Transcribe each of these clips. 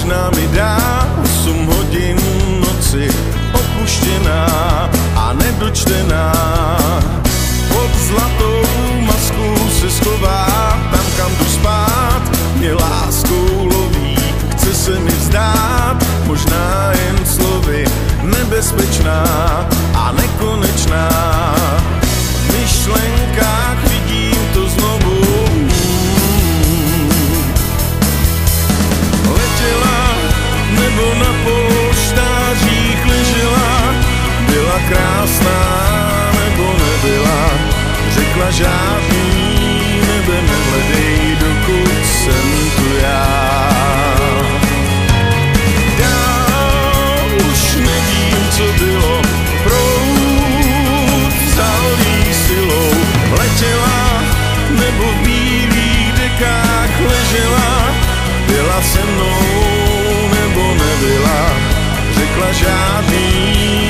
možná mi dá 8 hodin noci, opuštěná a nedočtená. Pod zlatou maskou se schová, tam kam jdu spát, mě láskou loví, chce se mi vzdát, možná jen slovy, nebezpečná a nekonečná. V myšlenkách vidím to znovu. Letěla nebo na polštářích ležela, byla krásná nebo nebyla, řekla žádný nebe nehledej, dokud jsem tu já. Dál už nevím, co bylo, proud vzal jí silou. Letěla nebo v bílých dekách ležela, byla se mnou nebo nebyla, řekla žádný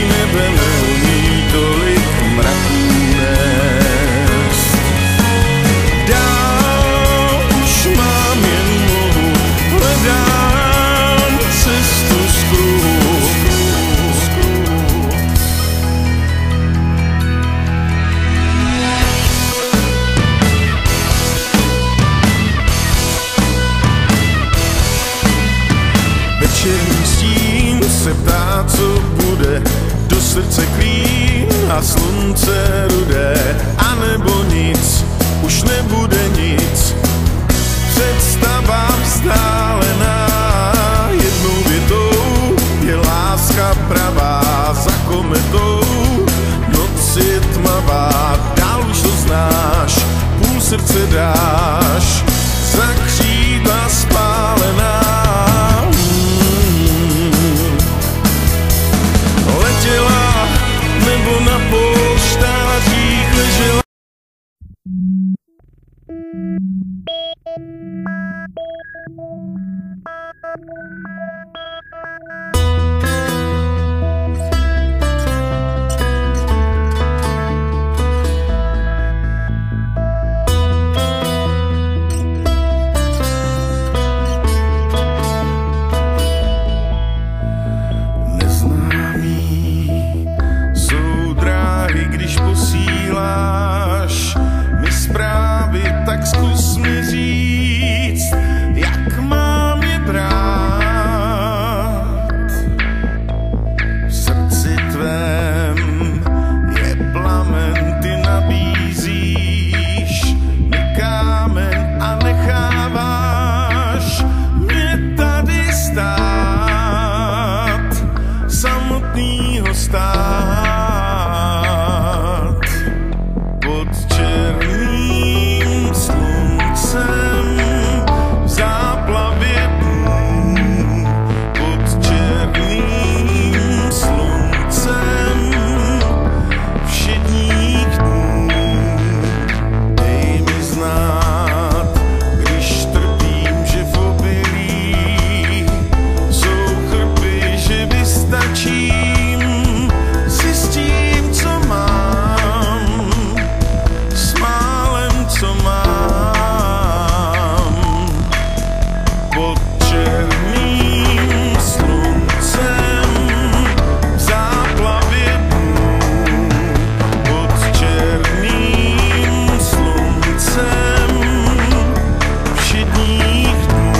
nebe neumí tolik mraků nést. Dál už mám jen mluvu, hledám cestu z kruhu. Večerní stín se ptá, co bude, do srdce klín a slunce rudé, a nebo nic, už nebude nic. Představa vzdálená, jednou větou je láska pravá, za kometou noc je tmavá, dál už to znáš, půl srdce dáš, za křídla spálená. Letěla nebo na polštářích ležela. Tak zkus mi říct, jak mám je brát. V srdci tvém je plamen, ty nabízíš mi kámen a necháváš mě tady stát, samotnýho stát. Pod černým sluncem v záplavě dnů, pod černým sluncem všedních dnů. Dej mi znát, když trpím, že v obilí jsou chrpy, že vystačím, zjistím, co mám, s málem, co mám. Pod černým sluncem v záplavě dnů, pod černým sluncem všedních dnů.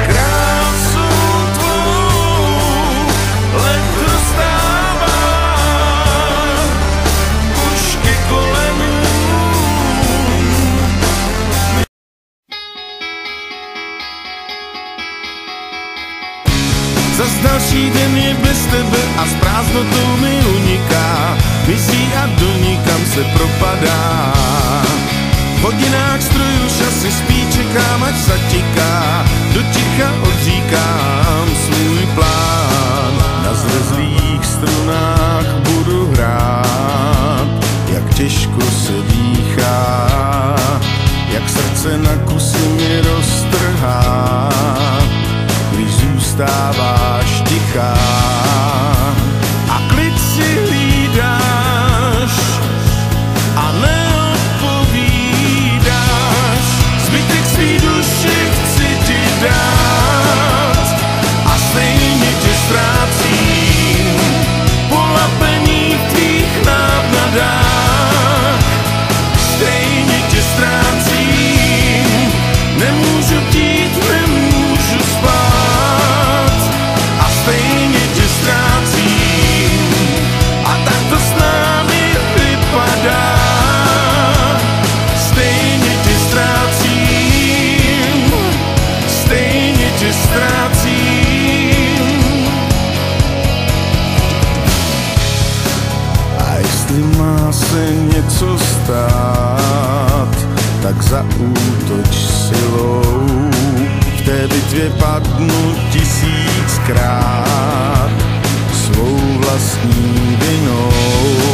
Krásu tvou let dostává už ke kolenům. Zas další den je bez tebe a s prázdnotou mi uniká, mizí a do nikam se propadá. V hodinách strojů šasy spí, čekám, až zatiká, do ticha odříkám svůj plán. Na zrezlých strunách budu hrát, jak těžko se dýchá, jak srdce na kusy mi roztrhá, když zůstáváš tichá a klid si hlídáš a neodpovídáš. Zbytek svý duši chci ti dát. mrtvě padnu 1000krát svou vlastní vinou.